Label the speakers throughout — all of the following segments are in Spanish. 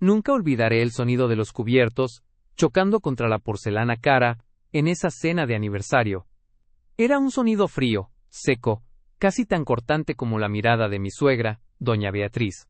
Speaker 1: Nunca olvidaré el sonido de los cubiertos, chocando contra la porcelana cara, en esa cena de aniversario. Era un sonido frío, seco, casi tan cortante como la mirada de mi suegra, doña Beatriz.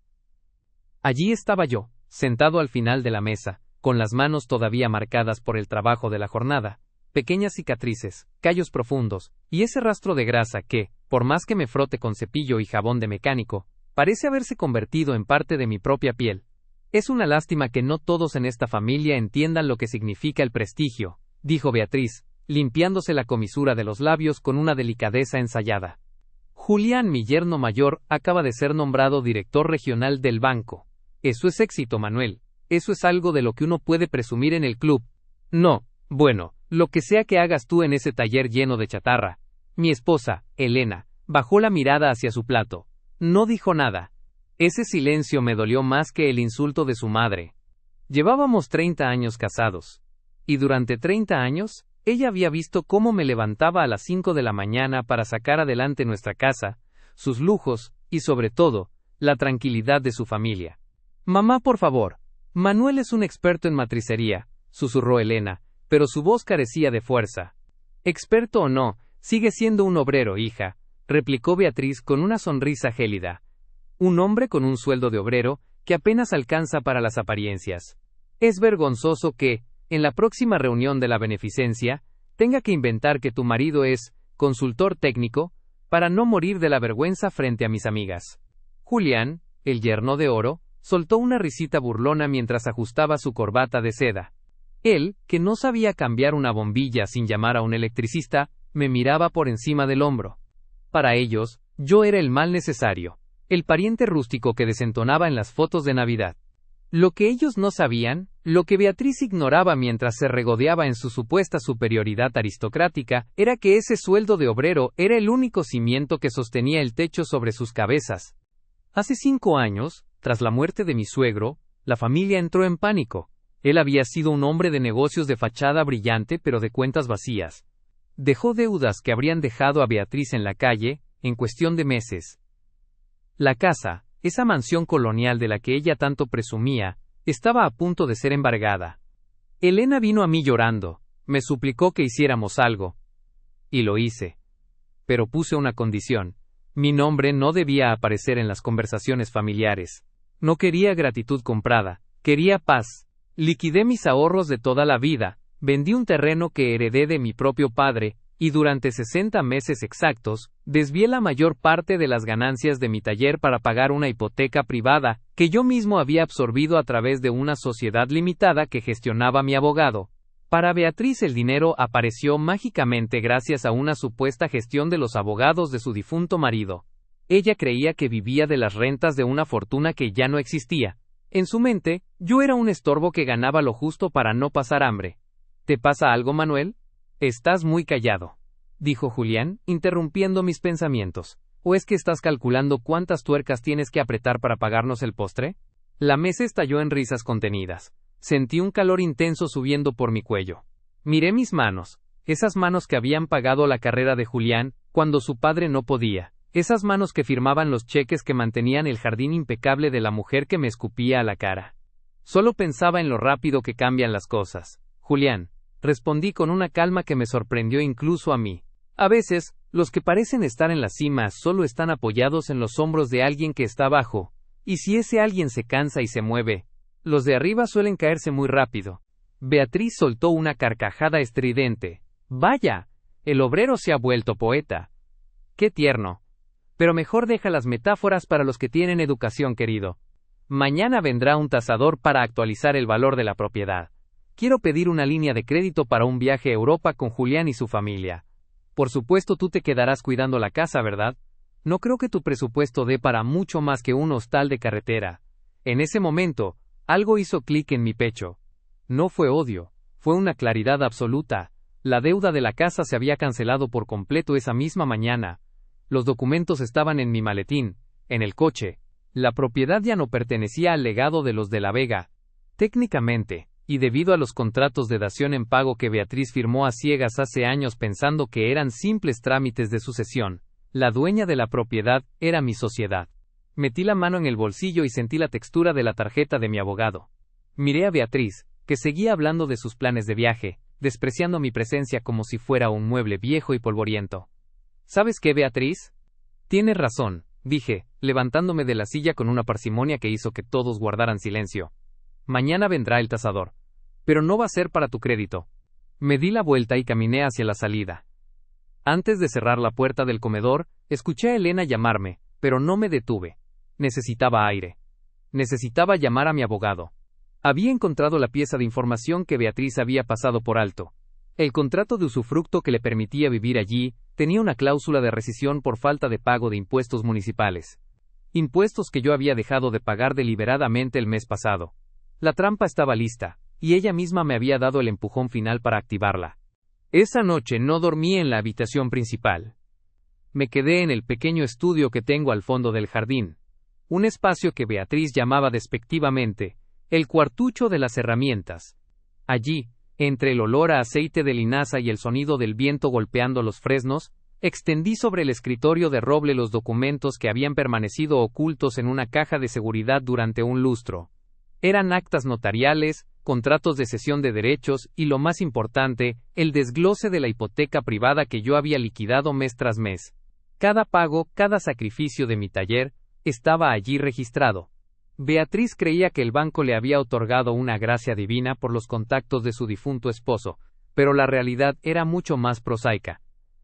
Speaker 1: Allí estaba yo, sentado al final de la mesa, con las manos todavía marcadas por el trabajo de la jornada, pequeñas cicatrices, callos profundos, y ese rastro de grasa que, por más que me frote con cepillo y jabón de mecánico, parece haberse convertido en parte de mi propia piel. Es una lástima que no todos en esta familia entiendan lo que significa el prestigio, dijo Beatriz, limpiándose la comisura de los labios con una delicadeza ensayada. Julián, mi yerno mayor, acaba de ser nombrado director regional del banco. Eso es éxito, Manuel. Eso es algo de lo que uno puede presumir en el club. No, bueno, lo que sea que hagas tú en ese taller lleno de chatarra. Mi esposa, Elena, bajó la mirada hacia su plato. No dijo nada. Ese silencio me dolió más que el insulto de su madre. Llevábamos 30 años casados. Y durante 30 años, ella había visto cómo me levantaba a las 5 de la mañana para sacar adelante nuestra casa, sus lujos, y sobre todo, la tranquilidad de su familia. Mamá, por favor. Manuel es un experto en matricería, susurró Elena, pero su voz carecía de fuerza. Experto o no, sigue siendo un obrero, hija, replicó Beatriz con una sonrisa gélida. Un hombre con un sueldo de obrero, que apenas alcanza para las apariencias. Es vergonzoso que, en la próxima reunión de la beneficencia, tenga que inventar que tu marido es consultor técnico, para no morir de la vergüenza frente a mis amigas. Julián, el yerno de oro, soltó una risita burlona mientras ajustaba su corbata de seda. Él, que no sabía cambiar una bombilla sin llamar a un electricista, me miraba por encima del hombro. Para ellos, yo era el mal necesario, el pariente rústico que desentonaba en las fotos de Navidad. Lo que ellos no sabían, lo que Beatriz ignoraba mientras se regodeaba en su supuesta superioridad aristocrática, era que ese sueldo de obrero era el único cimiento que sostenía el techo sobre sus cabezas. Hace 5 años, tras la muerte de mi suegro, la familia entró en pánico. Él había sido un hombre de negocios de fachada brillante pero de cuentas vacías. Dejó deudas que habrían dejado a Beatriz en la calle, en cuestión de meses. La casa, esa mansión colonial de la que ella tanto presumía, estaba a punto de ser embargada. Elena vino a mí llorando, me suplicó que hiciéramos algo. Y lo hice. Pero puse una condición. Mi nombre no debía aparecer en las conversaciones familiares. No quería gratitud comprada, quería paz. Liquidé mis ahorros de toda la vida, vendí un terreno que heredé de mi propio padre, y durante 60 meses exactos, desvié la mayor parte de las ganancias de mi taller para pagar una hipoteca privada, que yo mismo había absorbido a través de una sociedad limitada que gestionaba mi abogado. Para Beatriz el dinero apareció mágicamente gracias a una supuesta gestión de los abogados de su difunto marido. Ella creía que vivía de las rentas de una fortuna que ya no existía. En su mente, yo era un estorbo que ganaba lo justo para no pasar hambre. ¿Te pasa algo, Manuel? Estás muy callado, dijo Julián, interrumpiendo mis pensamientos. ¿O es que estás calculando cuántas tuercas tienes que apretar para pagarnos el postre? La mesa estalló en risas contenidas. Sentí un calor intenso subiendo por mi cuello. Miré mis manos, esas manos que habían pagado la carrera de Julián, cuando su padre no podía. Esas manos que firmaban los cheques que mantenían el jardín impecable de la mujer que me escupía a la cara. Solo pensaba en lo rápido que cambian las cosas. Julián, respondí con una calma que me sorprendió incluso a mí. A veces, los que parecen estar en la cima solo están apoyados en los hombros de alguien que está abajo, y si ese alguien se cansa y se mueve, los de arriba suelen caerse muy rápido. Beatriz soltó una carcajada estridente. Vaya, el obrero se ha vuelto poeta. Qué tierno. Pero mejor deja las metáforas para los que tienen educación, querido. Mañana vendrá un tasador para actualizar el valor de la propiedad. Quiero pedir una línea de crédito para un viaje a Europa con Julián y su familia. Por supuesto tú te quedarás cuidando la casa, ¿verdad? No creo que tu presupuesto dé para mucho más que un hostal de carretera. En ese momento, algo hizo clic en mi pecho. No fue odio, fue una claridad absoluta. La deuda de la casa se había cancelado por completo esa misma mañana. Los documentos estaban en mi maletín, en el coche. La propiedad ya no pertenecía al legado de los de la Vega. Técnicamente, y debido a los contratos de dación en pago que Beatriz firmó a ciegas hace años pensando que eran simples trámites de sucesión, la dueña de la propiedad era mi sociedad. Metí la mano en el bolsillo y sentí la textura de la tarjeta de mi abogado. Miré a Beatriz, que seguía hablando de sus planes de viaje, despreciando mi presencia como si fuera un mueble viejo y polvoriento. ¿Sabes qué, Beatriz? Tienes razón, dije, levantándome de la silla con una parsimonia que hizo que todos guardaran silencio. Mañana vendrá el tasador. Pero no va a ser para tu crédito. Me di la vuelta y caminé hacia la salida. Antes de cerrar la puerta del comedor, escuché a Elena llamarme, pero no me detuve. Necesitaba aire. Necesitaba llamar a mi abogado. Había encontrado la pieza de información que Beatriz había pasado por alto. El contrato de usufructo que le permitía vivir allí tenía una cláusula de rescisión por falta de pago de impuestos municipales. Impuestos que yo había dejado de pagar deliberadamente el mes pasado. La trampa estaba lista, y ella misma me había dado el empujón final para activarla. Esa noche no dormí en la habitación principal. Me quedé en el pequeño estudio que tengo al fondo del jardín, un espacio que Beatriz llamaba despectivamente el cuartucho de las herramientas. Allí, entre el olor a aceite de linaza y el sonido del viento golpeando los fresnos, extendí sobre el escritorio de roble los documentos que habían permanecido ocultos en una caja de seguridad durante un lustro. Eran actas notariales, contratos de cesión de derechos y, lo más importante, el desglose de la hipoteca privada que yo había liquidado mes tras mes. Cada pago, cada sacrificio de mi taller, estaba allí registrado. Beatriz creía que el banco le había otorgado una gracia divina por los contactos de su difunto esposo, pero la realidad era mucho más prosaica.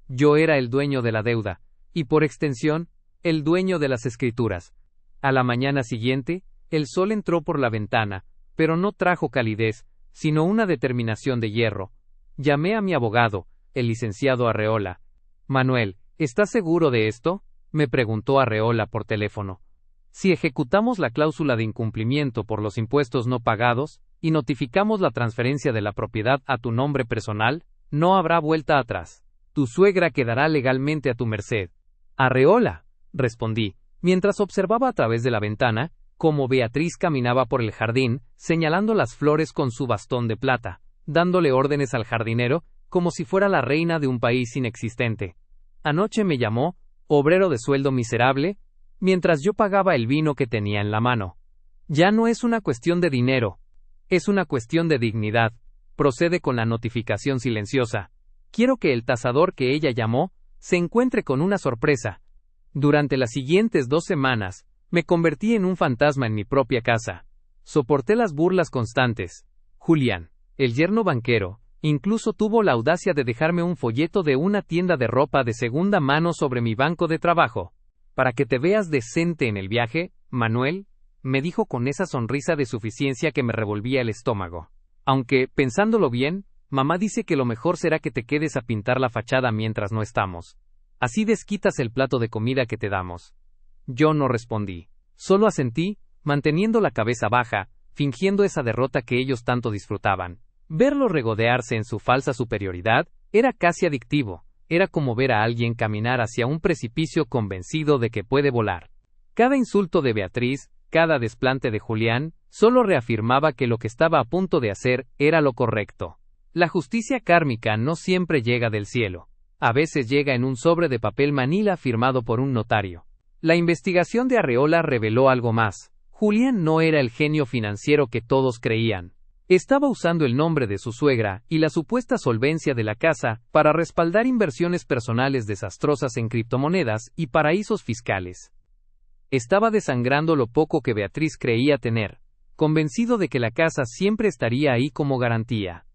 Speaker 1: Yo era el dueño de la deuda, y por extensión, el dueño de las escrituras. A la mañana siguiente, el sol entró por la ventana, pero no trajo calidez, sino una determinación de hierro. Llamé a mi abogado, el licenciado Arreola. Manuel, ¿estás seguro de esto?, me preguntó Arreola por teléfono. Si ejecutamos la cláusula de incumplimiento por los impuestos no pagados, y notificamos la transferencia de la propiedad a tu nombre personal, no habrá vuelta atrás. Tu suegra quedará legalmente a tu merced. Arreola, respondí, mientras observaba a través de la ventana, cómo Beatriz caminaba por el jardín, señalando las flores con su bastón de plata, dándole órdenes al jardinero, como si fuera la reina de un país inexistente. Anoche me llamó, obrero de sueldo miserable, mientras yo pagaba el vino que tenía en la mano. Ya no es una cuestión de dinero, es una cuestión de dignidad. Procede con la notificación silenciosa. Quiero que el tasador que ella llamó se encuentre con una sorpresa. Durante las siguientes 2 semanas, me convertí en un fantasma en mi propia casa. Soporté las burlas constantes. Julián, el yerno banquero, incluso tuvo la audacia de dejarme un folleto de una tienda de ropa de segunda mano sobre mi banco de trabajo. Para que te veas decente en el viaje, Manuel, me dijo con esa sonrisa de suficiencia que me revolvía el estómago. Aunque, pensándolo bien, mamá dice que lo mejor será que te quedes a pintar la fachada mientras no estamos. Así desquitas el plato de comida que te damos. Yo no respondí. Solo asentí, manteniendo la cabeza baja, fingiendo esa derrota que ellos tanto disfrutaban. Verlo regodearse en su falsa superioridad era casi adictivo. Era como ver a alguien caminar hacia un precipicio convencido de que puede volar. Cada insulto de Beatriz, cada desplante de Julián, solo reafirmaba que lo que estaba a punto de hacer era lo correcto. La justicia kármica no siempre llega del cielo. A veces llega en un sobre de papel manila firmado por un notario. La investigación de Arreola reveló algo más. Julián no era el genio financiero que todos creían. Estaba usando el nombre de su suegra y la supuesta solvencia de la casa para respaldar inversiones personales desastrosas en criptomonedas y paraísos fiscales. Estaba desangrando lo poco que Beatriz creía tener, convencido de que la casa siempre estaría ahí como garantía.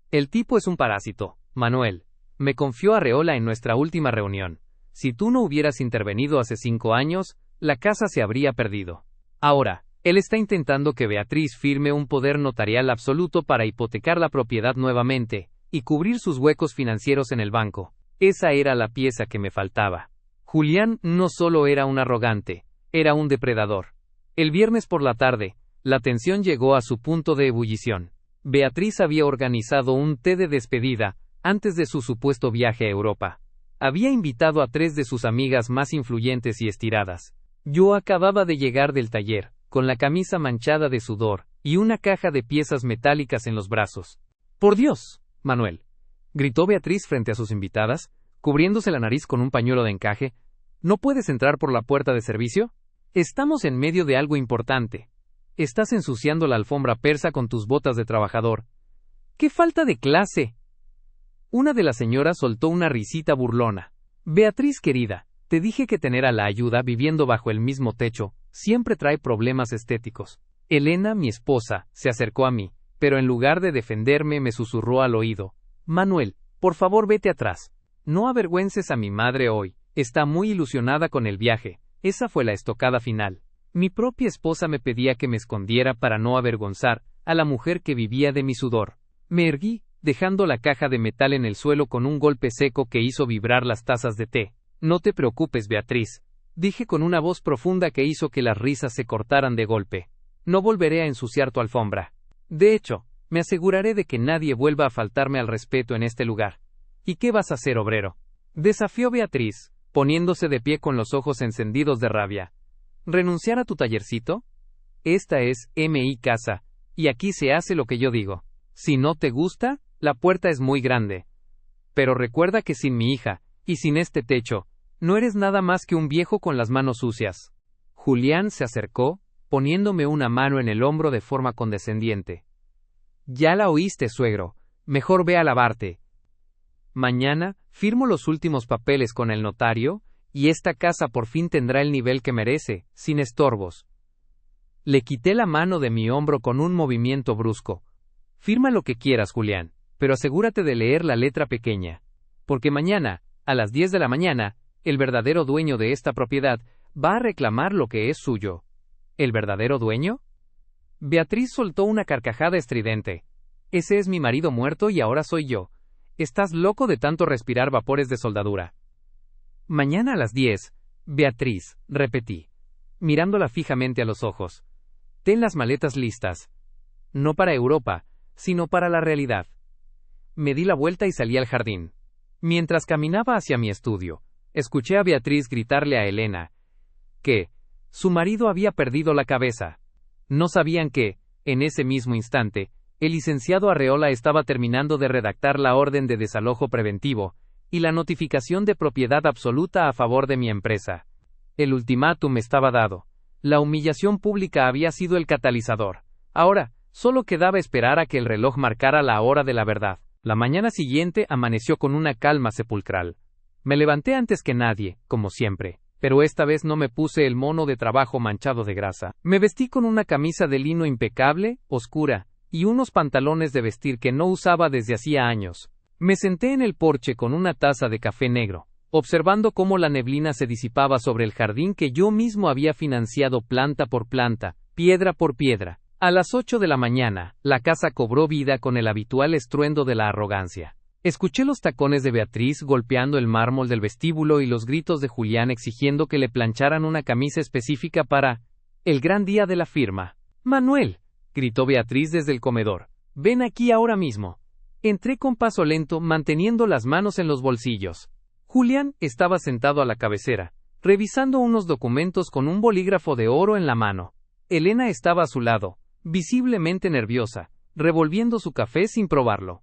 Speaker 1: El tipo es un parásito, Manuel, me confió Arreola en nuestra última reunión. Si tú no hubieras intervenido hace 5 años, la casa se habría perdido. Ahora, él está intentando que Beatriz firme un poder notarial absoluto para hipotecar la propiedad nuevamente, y cubrir sus huecos financieros en el banco. Esa era la pieza que me faltaba. Julián no solo era un arrogante, era un depredador. El viernes por la tarde, la tensión llegó a su punto de ebullición. Beatriz había organizado un té de despedida, antes de su supuesto viaje a Europa. Había invitado a 3 de sus amigas más influyentes y estiradas. Yo acababa de llegar del taller, con la camisa manchada de sudor, y una caja de piezas metálicas en los brazos. ¡Por Dios, Manuel!, gritó Beatriz frente a sus invitadas, cubriéndose la nariz con un pañuelo de encaje. ¿No puedes entrar por la puerta de servicio? Estamos en medio de algo importante. Estás ensuciando la alfombra persa con tus botas de trabajador. ¡Qué falta de clase! Una de las señoras soltó una risita burlona. Beatriz querida, te dije que tener a la ayuda viviendo bajo el mismo techo siempre trae problemas estéticos. Elena, mi esposa, se acercó a mí, pero en lugar de defenderme me susurró al oído. Manuel, por favor vete atrás. No avergüences a mi madre hoy. Está muy ilusionada con el viaje. Esa fue la estocada final. Mi propia esposa me pedía que me escondiera para no avergonzar a la mujer que vivía de mi sudor. Me erguí, dejando la caja de metal en el suelo con un golpe seco que hizo vibrar las tazas de té. No te preocupes, Beatriz, dije con una voz profunda que hizo que las risas se cortaran de golpe. No volveré a ensuciar tu alfombra. De hecho, me aseguraré de que nadie vuelva a faltarme al respeto en este lugar. ¿Y qué vas a hacer, obrero? Desafió Beatriz, poniéndose de pie con los ojos encendidos de rabia. ¿Renunciar a tu tallercito? Esta es mi casa, y aquí se hace lo que yo digo. Si no te gusta, la puerta es muy grande. Pero recuerda que sin mi hija, y sin este techo, no eres nada más que un viejo con las manos sucias. Julián se acercó, poniéndome una mano en el hombro de forma condescendiente. Ya la oíste, suegro. Mejor ve a lavarte. Mañana, firmo los últimos papeles con el notario, y esta casa por fin tendrá el nivel que merece, sin estorbos. Le quité la mano de mi hombro con un movimiento brusco. Firma lo que quieras, Julián, pero asegúrate de leer la letra pequeña. Porque mañana, a las 10 de la mañana, el verdadero dueño de esta propiedad va a reclamar lo que es suyo. ¿El verdadero dueño? Beatriz soltó una carcajada estridente. Ese es mi marido muerto y ahora soy yo. Estás loco de tanto respirar vapores de soldadura. Mañana a las 10, Beatriz, repetí, mirándola fijamente a los ojos. Ten las maletas listas. No para Europa, sino para la realidad. Me di la vuelta y salí al jardín. Mientras caminaba hacia mi estudio, escuché a Beatriz gritarle a Elena que su marido había perdido la cabeza. No sabían que, en ese mismo instante, el licenciado Arreola estaba terminando de redactar la orden de desalojo preventivo y la notificación de propiedad absoluta a favor de mi empresa. El ultimátum estaba dado. La humillación pública había sido el catalizador. Ahora, solo quedaba esperar a que el reloj marcara la hora de la verdad. La mañana siguiente amaneció con una calma sepulcral. Me levanté antes que nadie, como siempre, pero esta vez no me puse el mono de trabajo manchado de grasa. Me vestí con una camisa de lino impecable, oscura, y unos pantalones de vestir que no usaba desde hacía años. Me senté en el porche con una taza de café negro, observando cómo la neblina se disipaba sobre el jardín que yo mismo había financiado planta por planta, piedra por piedra. A las 8 de la mañana, la casa cobró vida con el habitual estruendo de la arrogancia. Escuché los tacones de Beatriz golpeando el mármol del vestíbulo y los gritos de Julián exigiendo que le plancharan una camisa específica para el gran día de la firma. «Manuel», gritó Beatriz desde el comedor, «ven aquí ahora mismo». Entré con paso lento, manteniendo las manos en los bolsillos. Julián estaba sentado a la cabecera, revisando unos documentos con un bolígrafo de oro en la mano. Elena estaba a su lado, visiblemente nerviosa, revolviendo su café sin probarlo.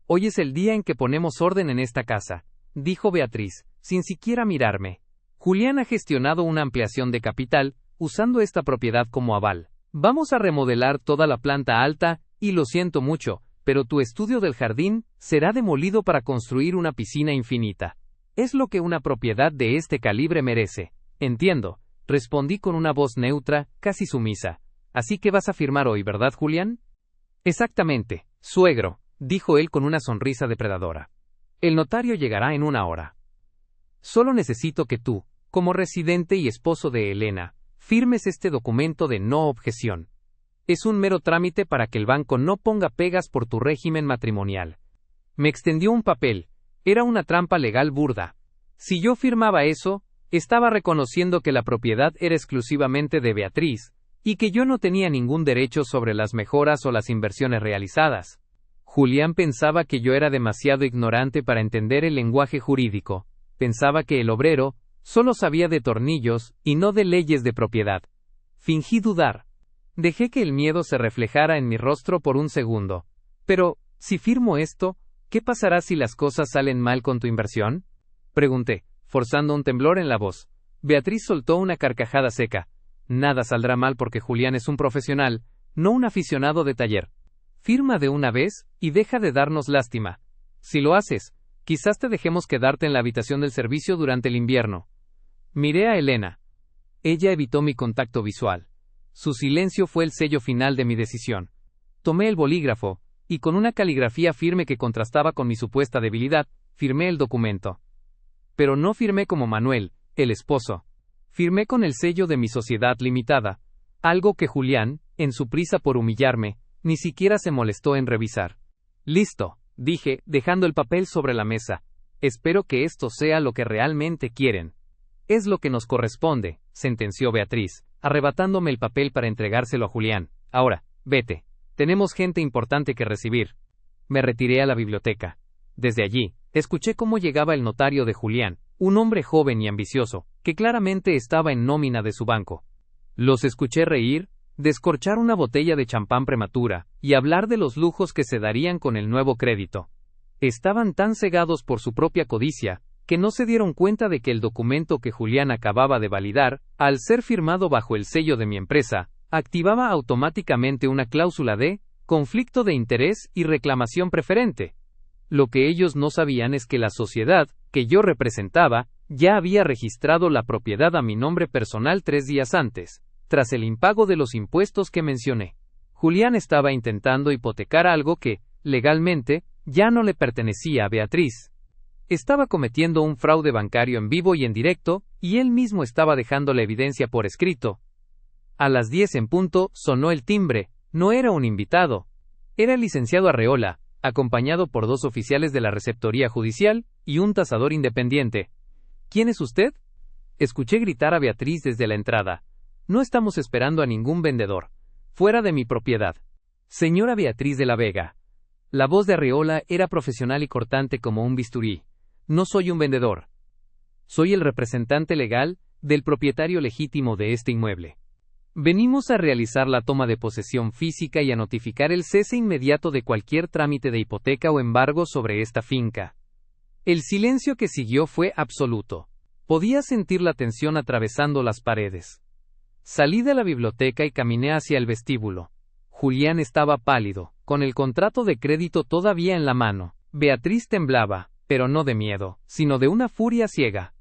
Speaker 1: «Hoy es el día en que ponemos orden en esta casa», dijo Beatriz, sin siquiera mirarme. «Julián ha gestionado una ampliación de capital, usando esta propiedad como aval. Vamos a remodelar toda la planta alta, y lo siento mucho, pero tu estudio del jardín será demolido para construir una piscina infinita. Es lo que una propiedad de este calibre merece». «Entiendo», respondí con una voz neutra, casi sumisa. «Así que vas a firmar hoy, ¿verdad, Julián?» «Exactamente, suegro», dijo él con una sonrisa depredadora. «El notario llegará en una hora. Solo necesito que tú, como residente y esposo de Elena, firmes este documento de no objeción. Es un mero trámite para que el banco no ponga pegas por tu régimen matrimonial». Me extendió un papel. Era una trampa legal burda. Si yo firmaba eso, estaba reconociendo que la propiedad era exclusivamente de Beatriz, y que yo no tenía ningún derecho sobre las mejoras o las inversiones realizadas. Julián pensaba que yo era demasiado ignorante para entender el lenguaje jurídico. Pensaba que el obrero solo sabía de tornillos y no de leyes de propiedad. Fingí dudar. Dejé que el miedo se reflejara en mi rostro por un segundo. Pero, si firmo esto, ¿qué pasará si las cosas salen mal con tu inversión?, pregunté, forzando un temblor en la voz. Beatriz soltó una carcajada seca. Nada saldrá mal porque Julián es un profesional, no un aficionado de taller. Firma de una vez, y deja de darnos lástima. Si lo haces, quizás te dejemos quedarte en la habitación del servicio durante el invierno. Miré a Elena. Ella evitó mi contacto visual. Su silencio fue el sello final de mi decisión. Tomé el bolígrafo, y con una caligrafía firme que contrastaba con mi supuesta debilidad, firmé el documento. Pero no firmé como Manuel, el esposo. Firmé con el sello de mi sociedad limitada, algo que Julián, en su prisa por humillarme, ni siquiera se molestó en revisar. Listo, dije, dejando el papel sobre la mesa. Espero que esto sea lo que realmente quieren. Es lo que nos corresponde, sentenció Beatriz, arrebatándome el papel para entregárselo a Julián. Ahora, vete. Tenemos gente importante que recibir. Me retiré a la biblioteca. Desde allí, escuché cómo llegaba el notario de Julián, un hombre joven y ambicioso, que claramente estaba en nómina de su banco. Los escuché reír, descorchar una botella de champán prematura, y hablar de los lujos que se darían con el nuevo crédito. Estaban tan cegados por su propia codicia, que no se dieron cuenta de que el documento que Julián acababa de validar, al ser firmado bajo el sello de mi empresa, activaba automáticamente una cláusula de conflicto de interés y reclamación preferente. Lo que ellos no sabían es que la sociedad, que yo representaba, ya había registrado la propiedad a mi nombre personal 3 días antes, tras el impago de los impuestos que mencioné. Julián estaba intentando hipotecar algo que, legalmente, ya no le pertenecía a Beatriz. Estaba cometiendo un fraude bancario en vivo y en directo, y él mismo estaba dejando la evidencia por escrito. A las 10 en punto, sonó el timbre. No era un invitado. Era el licenciado Arreola, acompañado por 2 oficiales de la receptoría judicial, y un tasador independiente. ¿Quién es usted? Escuché gritar a Beatriz desde la entrada. No estamos esperando a ningún vendedor. Fuera de mi propiedad. Señora Beatriz de la Vega. La voz de Arreola era profesional y cortante como un bisturí. No soy un vendedor. Soy el representante legal del propietario legítimo de este inmueble. Venimos a realizar la toma de posesión física y a notificar el cese inmediato de cualquier trámite de hipoteca o embargo sobre esta finca. El silencio que siguió fue absoluto. Podía sentir la tensión atravesando las paredes. Salí de la biblioteca y caminé hacia el vestíbulo. Julián estaba pálido, con el contrato de crédito todavía en la mano. Beatriz temblaba, pero no de miedo, sino de una furia ciega.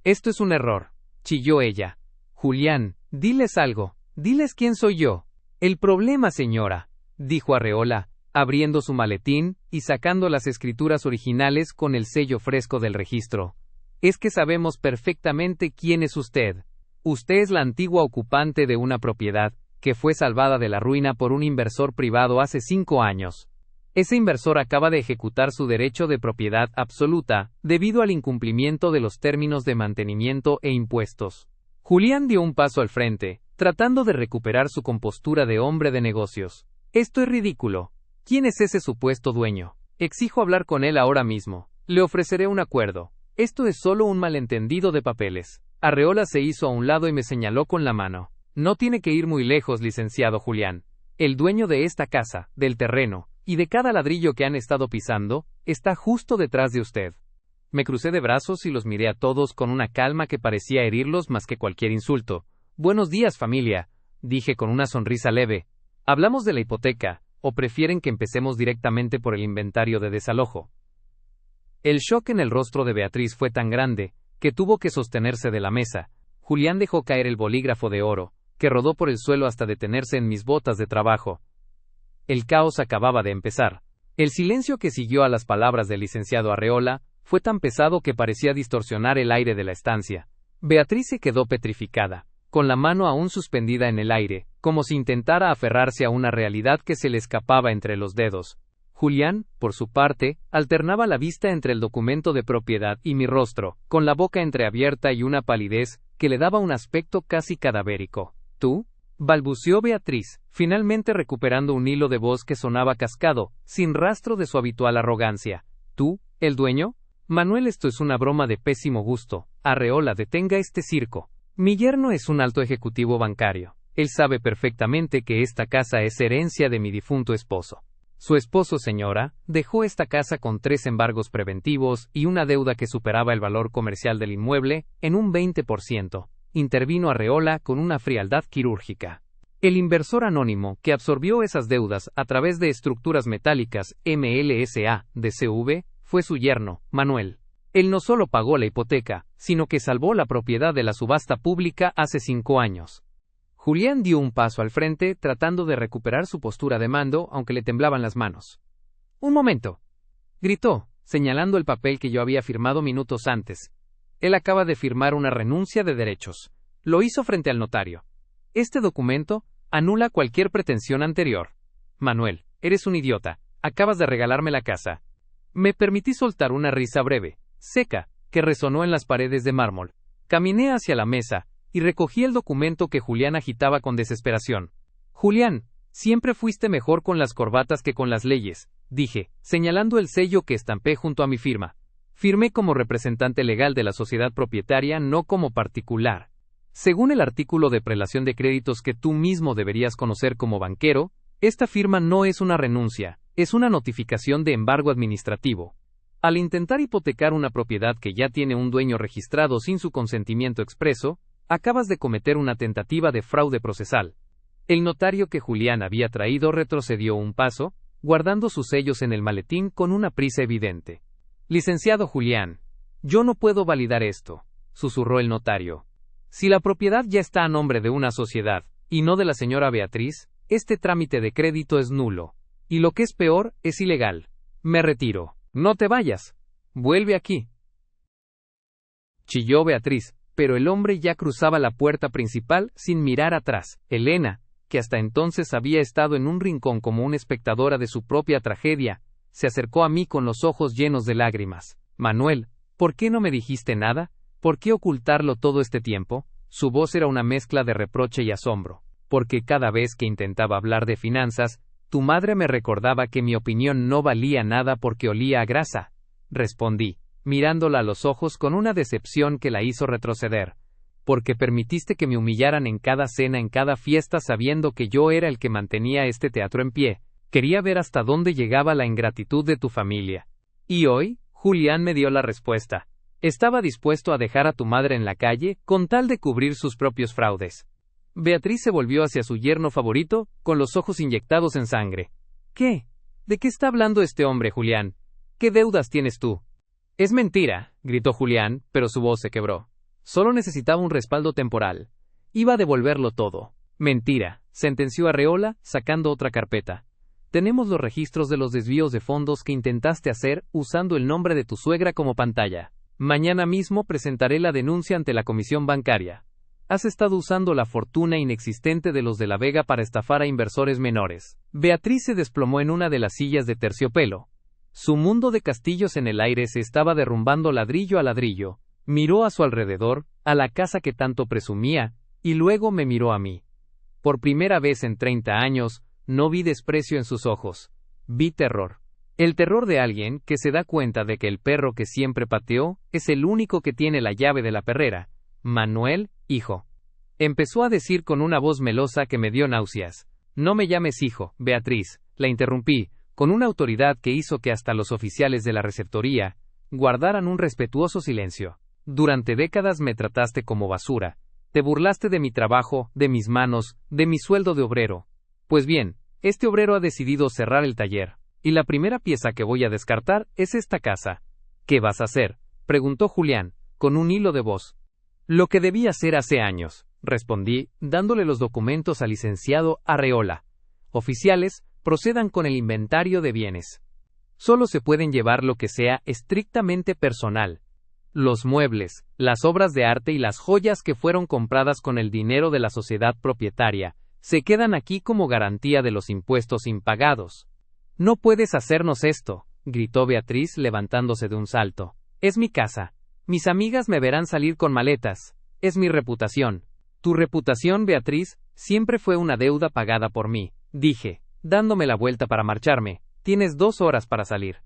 Speaker 1: Esto es un error, chilló ella. Julián, diles algo. Diles quién soy yo. El problema, señora, dijo Arreola, abriendo su maletín y sacando las escrituras originales con el sello fresco del registro. Es que sabemos perfectamente quién es usted. Usted es la antigua ocupante de una propiedad, que fue salvada de la ruina por un inversor privado hace 5 años. Ese inversor acaba de ejecutar su derecho de propiedad absoluta, debido al incumplimiento de los términos de mantenimiento e impuestos. Julián dio un paso al frente, tratando de recuperar su compostura de hombre de negocios. Esto es ridículo. ¿Quién es ese supuesto dueño? Exijo hablar con él ahora mismo. Le ofreceré un acuerdo. Esto es solo un malentendido de papeles. Arreola se hizo a un lado y me señaló con la mano. No tiene que ir muy lejos, licenciado Julián. El dueño de esta casa, del terreno, y de cada ladrillo que han estado pisando, está justo detrás de usted. Me crucé de brazos y los miré a todos con una calma que parecía herirlos más que cualquier insulto. Buenos días, familia, dije con una sonrisa leve. ¿Hablamos de la hipoteca, o prefieren que empecemos directamente por el inventario de desalojo? El shock en el rostro de Beatriz fue tan grande, que tuvo que sostenerse de la mesa. Julián dejó caer el bolígrafo de oro, que rodó por el suelo hasta detenerse en mis botas de trabajo. El caos acababa de empezar. El silencio que siguió a las palabras del licenciado Arreola fue tan pesado que parecía distorsionar el aire de la estancia. Beatriz se quedó petrificada, con la mano aún suspendida en el aire, como si intentara aferrarse a una realidad que se le escapaba entre los dedos. Julián, por su parte, alternaba la vista entre el documento de propiedad y mi rostro, con la boca entreabierta y una palidez que le daba un aspecto casi cadavérico. ¿Tú? Balbuceó Beatriz, finalmente recuperando un hilo de voz que sonaba cascado, sin rastro de su habitual arrogancia. ¿Tú, el dueño? Manuel, esto es una broma de pésimo gusto. Arreola, detenga este circo. Mi yerno es un alto ejecutivo bancario. Él sabe perfectamente que esta casa es herencia de mi difunto esposo. Su esposo, señora, dejó esta casa con 3 embargos preventivos y una deuda que superaba el valor comercial del inmueble en un 20%. intervino Arreola con una frialdad quirúrgica. El inversor anónimo que absorbió esas deudas a través de estructuras metálicas MLSA de CV fue su yerno, Manuel. Él no solo pagó la hipoteca, sino que salvó la propiedad de la subasta pública hace 5 años. Julián dio un paso al frente, tratando de recuperar su postura de mando, aunque le temblaban las manos. «¡Un momento!», gritó, señalando el papel que yo había firmado minutos antes. Él acaba de firmar una renuncia de derechos. Lo hizo frente al notario. Este documento anula cualquier pretensión anterior. Manuel, eres un idiota. Acabas de regalarme la casa. Me permití soltar una risa breve, seca, que resonó en las paredes de mármol. Caminé hacia la mesa y recogí el documento que Julián agitaba con desesperación. Julián, siempre fuiste mejor con las corbatas que con las leyes, dije, señalando el sello que estampé junto a mi firma. Firmé como representante legal de la sociedad propietaria, no como particular. Según el artículo de prelación de créditos que tú mismo deberías conocer como banquero, esta firma no es una renuncia, es una notificación de embargo administrativo. Al intentar hipotecar una propiedad que ya tiene un dueño registrado sin su consentimiento expreso, acabas de cometer una tentativa de fraude procesal. El notario que Julián había traído retrocedió un paso, guardando sus sellos en el maletín con una prisa evidente. Licenciado Julián, yo no puedo validar esto, susurró el notario. Si la propiedad ya está a nombre de una sociedad, y no de la señora Beatriz, este trámite de crédito es nulo. Y lo que es peor, es ilegal. Me retiro. No te vayas. Vuelve aquí. Chilló Beatriz, pero el hombre ya cruzaba la puerta principal sin mirar atrás. Elena, que hasta entonces había estado en un rincón como una espectadora de su propia tragedia, se acercó a mí con los ojos llenos de lágrimas. Manuel, ¿por qué no me dijiste nada? ¿Por qué ocultarlo todo este tiempo? Su voz era una mezcla de reproche y asombro. Porque cada vez que intentaba hablar de finanzas, tu madre me recordaba que mi opinión no valía nada porque olía a grasa. Respondí, mirándola a los ojos con una decepción que la hizo retroceder. Porque permitiste que me humillaran en cada cena, en cada fiesta, sabiendo que yo era el que mantenía este teatro en pie. Quería ver hasta dónde llegaba la ingratitud de tu familia. Y hoy, Julián me dio la respuesta. Estaba dispuesto a dejar a tu madre en la calle, con tal de cubrir sus propios fraudes. Beatriz se volvió hacia su yerno favorito, con los ojos inyectados en sangre. ¿Qué? ¿De qué está hablando este hombre, Julián? ¿Qué deudas tienes tú? Es mentira, gritó Julián, pero su voz se quebró. Solo necesitaba un respaldo temporal. Iba a devolverlo todo. Mentira, sentenció Arreola, sacando otra carpeta. Tenemos los registros de los desvíos de fondos que intentaste hacer usando el nombre de tu suegra como pantalla. Mañana mismo presentaré la denuncia ante la comisión bancaria. Has estado usando la fortuna inexistente de los de la Vega para estafar a inversores menores. Beatriz se desplomó en una de las sillas de terciopelo. Su mundo de castillos en el aire se estaba derrumbando ladrillo a ladrillo. Miró a su alrededor, a la casa que tanto presumía, y luego me miró a mí. Por primera vez en 30 años, no vi desprecio en sus ojos. Vi terror. El terror de alguien que se da cuenta de que el perro que siempre pateó es el único que tiene la llave de la perrera. Manuel, hijo. Empezó a decir con una voz melosa que me dio náuseas. No me llames hijo, Beatriz, la interrumpí, con una autoridad que hizo que hasta los oficiales de la receptoría guardaran un respetuoso silencio. Durante décadas me trataste como basura. Te burlaste de mi trabajo, de mis manos, de mi sueldo de obrero. Pues bien, este obrero ha decidido cerrar el taller. Y la primera pieza que voy a descartar es esta casa. ¿Qué vas a hacer?, preguntó Julián, con un hilo de voz. Lo que debí hacer hace años, respondí, dándole los documentos al licenciado Arreola. Oficiales, procedan con el inventario de bienes. Solo se pueden llevar lo que sea estrictamente personal. Los muebles, las obras de arte y las joyas que fueron compradas con el dinero de la sociedad propietaria, se quedan aquí como garantía de los impuestos impagados. No puedes hacernos esto, gritó Beatriz levantándose de un salto. Es mi casa. Mis amigas me verán salir con maletas. Es mi reputación. Tu reputación, Beatriz, siempre fue una deuda pagada por mí, dije, dándome la vuelta para marcharme. Tienes 2 horas para salir.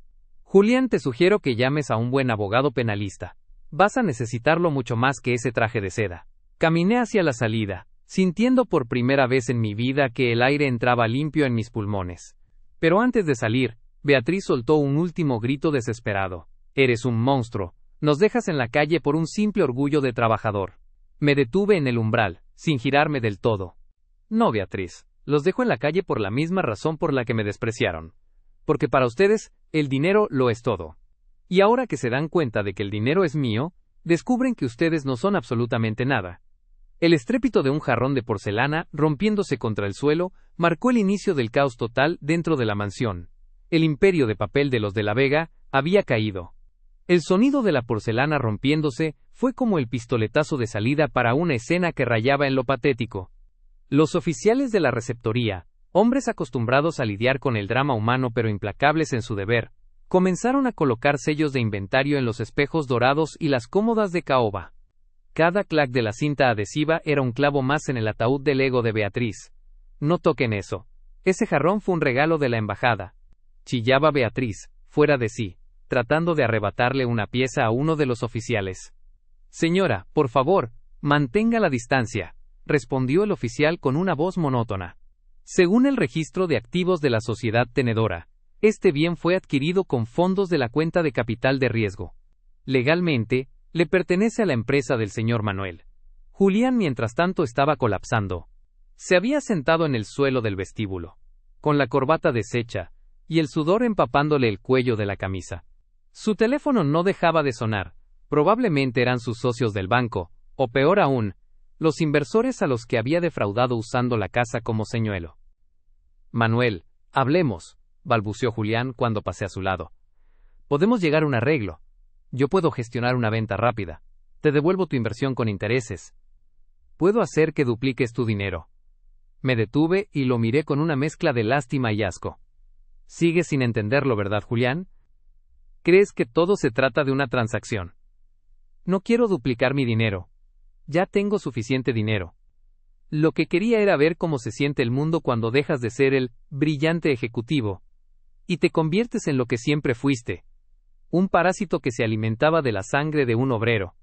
Speaker 1: Julián, te sugiero que llames a un buen abogado penalista. Vas a necesitarlo mucho más que ese traje de seda. Caminé hacia la salida, sintiendo por primera vez en mi vida que el aire entraba limpio en mis pulmones. Pero antes de salir, Beatriz soltó un último grito desesperado. Eres un monstruo. Nos dejas en la calle por un simple orgullo de trabajador. Me detuve en el umbral, sin girarme del todo. No, Beatriz, los dejo en la calle por la misma razón por la que me despreciaron. Porque para ustedes, el dinero lo es todo. Y ahora que se dan cuenta de que el dinero es mío, descubren que ustedes no son absolutamente nada. El estrépito de un jarrón de porcelana, rompiéndose contra el suelo, marcó el inicio del caos total dentro de la mansión. El imperio de papel de los de la Vega había caído. El sonido de la porcelana rompiéndose fue como el pistoletazo de salida para una escena que rayaba en lo patético. Los oficiales de la receptoría, hombres acostumbrados a lidiar con el drama humano pero implacables en su deber, comenzaron a colocar sellos de inventario en los espejos dorados y las cómodas de caoba. Cada clac de la cinta adhesiva era un clavo más en el ataúd del ego de Beatriz. No toquen eso. Ese jarrón fue un regalo de la embajada. Chillaba Beatriz, fuera de sí, tratando de arrebatarle una pieza a uno de los oficiales. Señora, por favor, mantenga la distancia, respondió el oficial con una voz monótona. Según el registro de activos de la sociedad tenedora, este bien fue adquirido con fondos de la cuenta de capital de riesgo. Legalmente, le pertenece a la empresa del señor Manuel. Julián, mientras tanto, estaba colapsando. Se había sentado en el suelo del vestíbulo, con la corbata deshecha, y el sudor empapándole el cuello de la camisa. Su teléfono no dejaba de sonar. Probablemente eran sus socios del banco, o peor aún, los inversores a los que había defraudado usando la casa como señuelo. Manuel, hablemos, balbuceó Julián cuando pasé a su lado. Podemos llegar a un arreglo. Yo puedo gestionar una venta rápida. Te devuelvo tu inversión con intereses. Puedo hacer que dupliques tu dinero. Me detuve y lo miré con una mezcla de lástima y asco. ¿Sigues sin entenderlo, verdad, Julián? ¿Crees que todo se trata de una transacción? No quiero duplicar mi dinero. Ya tengo suficiente dinero. Lo que quería era ver cómo se siente el mundo cuando dejas de ser el brillante ejecutivo y te conviertes en lo que siempre fuiste. Un parásito que se alimentaba de la sangre de un obrero.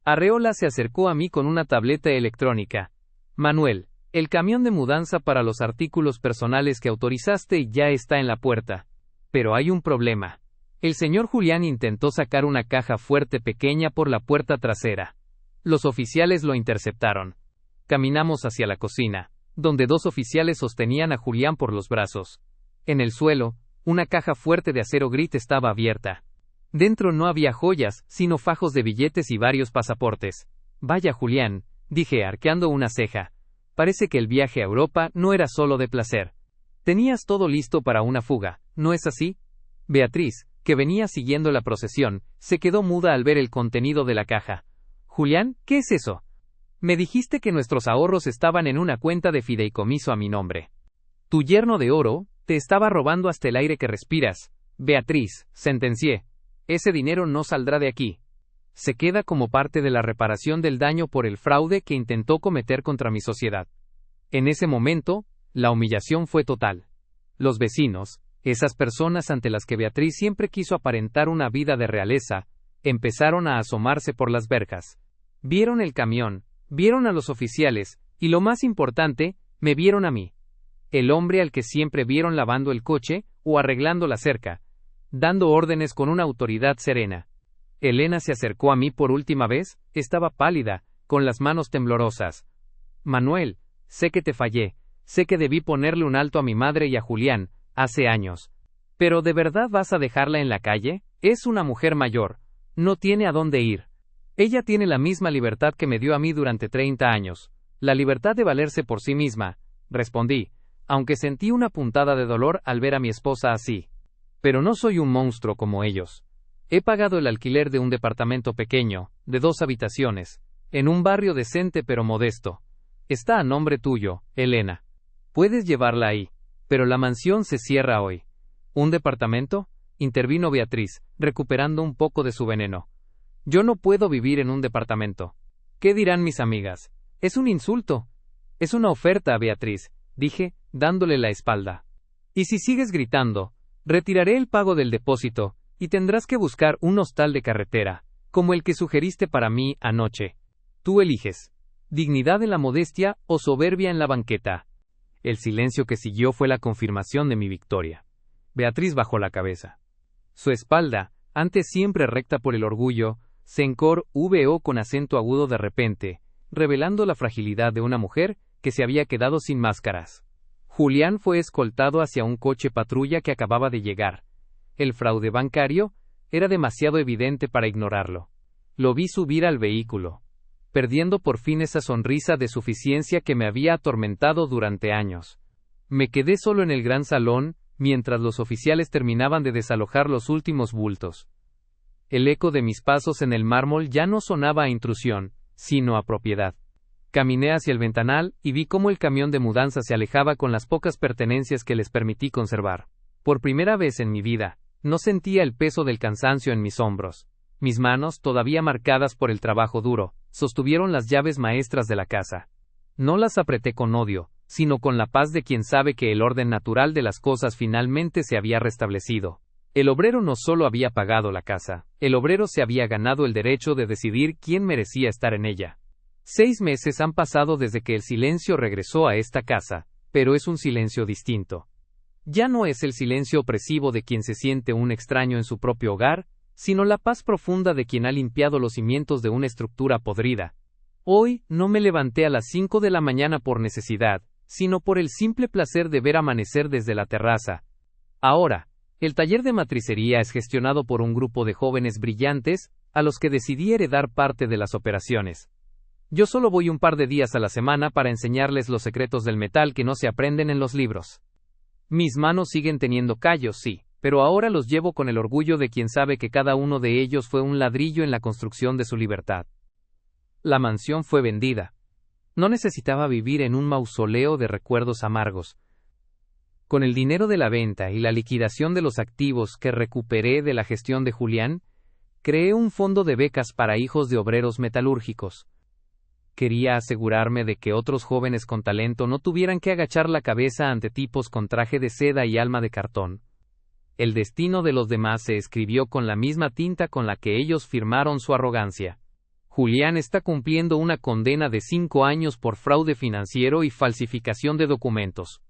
Speaker 1: Arreola se acercó a mí con una tableta electrónica. Manuel, el camión de mudanza para los artículos personales que autorizaste ya está en la puerta. Pero hay un problema. El señor Julián intentó sacar una caja fuerte pequeña por la puerta trasera. Los oficiales lo interceptaron. Caminamos hacia la cocina, donde dos oficiales sostenían a Julián por los brazos. En el suelo, una caja fuerte de acero gris estaba abierta. Dentro no había joyas, sino fajos de billetes y varios pasaportes. Vaya, Julián, dije arqueando una ceja. Parece que el viaje a Europa no era solo de placer. Tenías todo listo para una fuga, ¿no es así? Beatriz, que venía siguiendo la procesión, se quedó muda al ver el contenido de la caja. Julián, ¿qué es eso? Me dijiste que nuestros ahorros estaban en una cuenta de fideicomiso a mi nombre. Tu yerno de oro te estaba robando hasta el aire que respiras. Beatriz, sentencié. Ese dinero no saldrá de aquí. Se queda como parte de la reparación del daño por el fraude que intentó cometer contra mi sociedad. En ese momento, la humillación fue total. Los vecinos, esas personas ante las que Beatriz siempre quiso aparentar una vida de realeza, empezaron a asomarse por las verjas. Vieron el camión, vieron a los oficiales, y lo más importante, me vieron a mí. El hombre al que siempre vieron lavando el coche, o arreglando la cerca, dando órdenes con una autoridad serena. Elena se acercó a mí por última vez, estaba pálida, con las manos temblorosas. Manuel, sé que te fallé, sé que debí ponerle un alto a mi madre y a Julián, hace años. Pero ¿de verdad vas a dejarla en la calle? Es una mujer mayor, no tiene a dónde ir. Ella tiene la misma libertad que me dio a mí durante 30 años, la libertad de valerse por sí misma, respondí, aunque sentí una puntada de dolor al ver a mi esposa así. Pero no soy un monstruo como ellos. He pagado el alquiler de un departamento pequeño, de 2 habitaciones, en un barrio decente pero modesto. Está a nombre tuyo, Elena. Puedes llevarla ahí, pero la mansión se cierra hoy. ¿Un departamento? Intervino Beatriz, recuperando un poco de su veneno. Yo no puedo vivir en un departamento. ¿Qué dirán mis amigas? Es un insulto. Es una oferta, Beatriz, dije, dándole la espalda. Y si sigues gritando, retiraré el pago del depósito, y tendrás que buscar un hostal de carretera, como el que sugeriste para mí anoche. Tú eliges. Dignidad en la modestia o soberbia en la banqueta. El silencio que siguió fue la confirmación de mi victoria. Beatriz bajó la cabeza. Su espalda, antes siempre recta por el orgullo, se encorvó con acento agudo de repente, revelando la fragilidad de una mujer que se había quedado sin máscaras. Julián fue escoltado hacia un coche patrulla que acababa de llegar. El fraude bancario era demasiado evidente para ignorarlo. Lo vi subir al vehículo, perdiendo por fin esa sonrisa de suficiencia que me había atormentado durante años. Me quedé solo en el gran salón, mientras los oficiales terminaban de desalojar los últimos bultos. El eco de mis pasos en el mármol ya no sonaba a intrusión, sino a propiedad. Caminé hacia el ventanal y vi cómo el camión de mudanza se alejaba con las pocas pertenencias que les permití conservar. Por primera vez en mi vida, no sentía el peso del cansancio en mis hombros. Mis manos, todavía marcadas por el trabajo duro, sostuvieron las llaves maestras de la casa. No las apreté con odio, sino con la paz de quien sabe que el orden natural de las cosas finalmente se había restablecido. El obrero no solo había pagado la casa, el obrero se había ganado el derecho de decidir quién merecía estar en ella. 6 meses han pasado desde que el silencio regresó a esta casa, pero es un silencio distinto. Ya no es el silencio opresivo de quien se siente un extraño en su propio hogar, sino la paz profunda de quien ha limpiado los cimientos de una estructura podrida. Hoy no me levanté a las 5 de la mañana por necesidad, sino por el simple placer de ver amanecer desde la terraza. Ahora, el taller de matricería es gestionado por un grupo de jóvenes brillantes, a los que decidí heredar parte de las operaciones. Yo solo voy un par de días a la semana para enseñarles los secretos del metal que no se aprenden en los libros. Mis manos siguen teniendo callos, sí, pero ahora los llevo con el orgullo de quien sabe que cada uno de ellos fue un ladrillo en la construcción de su libertad. La mansión fue vendida. No necesitaba vivir en un mausoleo de recuerdos amargos. Con el dinero de la venta y la liquidación de los activos que recuperé de la gestión de Julián, creé un fondo de becas para hijos de obreros metalúrgicos. Quería asegurarme de que otros jóvenes con talento no tuvieran que agachar la cabeza ante tipos con traje de seda y alma de cartón. El destino de los demás se escribió con la misma tinta con la que ellos firmaron su arrogancia. Julián está cumpliendo una condena de 5 años por fraude financiero y falsificación de documentos.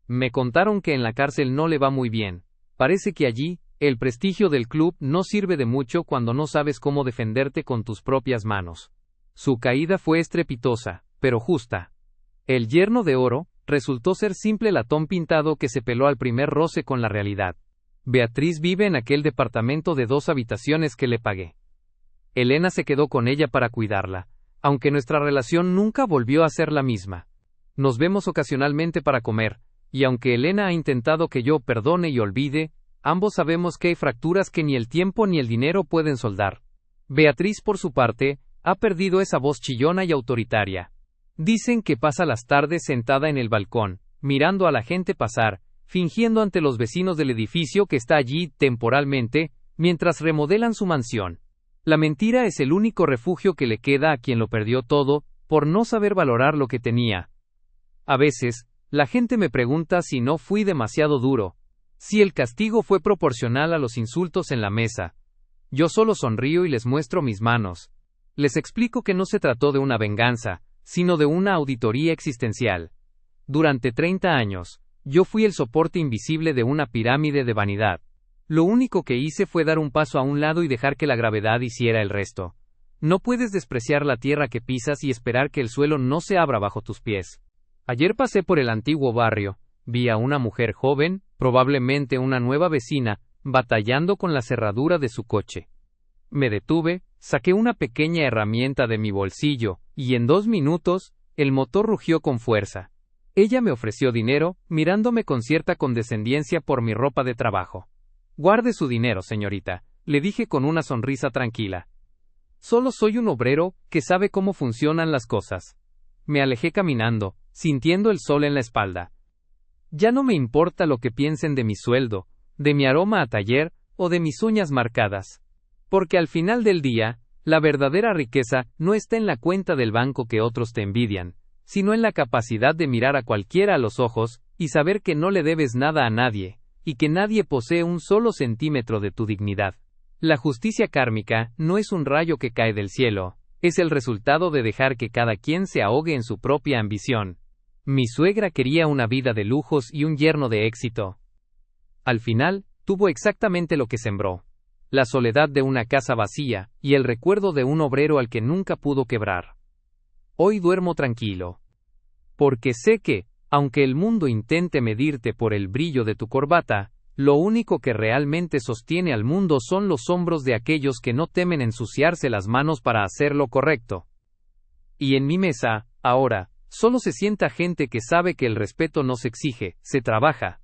Speaker 1: Me contaron que en la cárcel no le va muy bien. Parece que allí, el prestigio del club no sirve de mucho cuando no sabes cómo defenderte con tus propias manos. Su caída fue estrepitosa, pero justa. El yerno de oro resultó ser simple latón pintado que se peló al primer roce con la realidad. Beatriz vive en aquel departamento de 2 habitaciones que le pagué. Elena se quedó con ella para cuidarla, aunque nuestra relación nunca volvió a ser la misma. Nos vemos ocasionalmente para comer, y aunque Elena ha intentado que yo perdone y olvide, ambos sabemos que hay fracturas que ni el tiempo ni el dinero pueden soldar. Beatriz, por su parte, ha perdido esa voz chillona y autoritaria. Dicen que pasa las tardes sentada en el balcón, mirando a la gente pasar, fingiendo ante los vecinos del edificio que está allí temporalmente, mientras remodelan su mansión. La mentira es el único refugio que le queda a quien lo perdió todo, por no saber valorar lo que tenía. A veces, la gente me pregunta si no fui demasiado duro, si el castigo fue proporcional a los insultos en la mesa. Yo solo sonrío y les muestro mis manos. Les explico que no se trató de una venganza, sino de una auditoría existencial. Durante 30 años, yo fui el soporte invisible de una pirámide de vanidad. Lo único que hice fue dar un paso a un lado y dejar que la gravedad hiciera el resto. No puedes despreciar la tierra que pisas y esperar que el suelo no se abra bajo tus pies. Ayer pasé por el antiguo barrio, vi a una mujer joven, probablemente una nueva vecina, batallando con la cerradura de su coche. Me detuve, saqué una pequeña herramienta de mi bolsillo, y en 2 minutos, el motor rugió con fuerza. Ella me ofreció dinero, mirándome con cierta condescendencia por mi ropa de trabajo. Guarde su dinero, señorita, le dije con una sonrisa tranquila. Solo soy un obrero, que sabe cómo funcionan las cosas. Me alejé caminando, sintiendo el sol en la espalda. Ya no me importa lo que piensen de mi sueldo, de mi aroma a taller, o de mis uñas marcadas. Porque al final del día, la verdadera riqueza no está en la cuenta del banco que otros te envidian, sino en la capacidad de mirar a cualquiera a los ojos, y saber que no le debes nada a nadie, y que nadie posee un solo centímetro de tu dignidad. La justicia kármica no es un rayo que cae del cielo, es el resultado de dejar que cada quien se ahogue en su propia ambición. Mi suegra quería una vida de lujos y un yerno de éxito. Al final, tuvo exactamente lo que sembró. La soledad de una casa vacía, y el recuerdo de un obrero al que nunca pudo quebrar. hoy duermo tranquilo. Porque sé que, aunque el mundo intente medirte por el brillo de tu corbata, lo único que realmente sostiene al mundo son los hombros de aquellos que no temen ensuciarse las manos para hacer lo correcto. Y en mi mesa, ahora, solo se sienta gente que sabe que el respeto no se exige, se trabaja.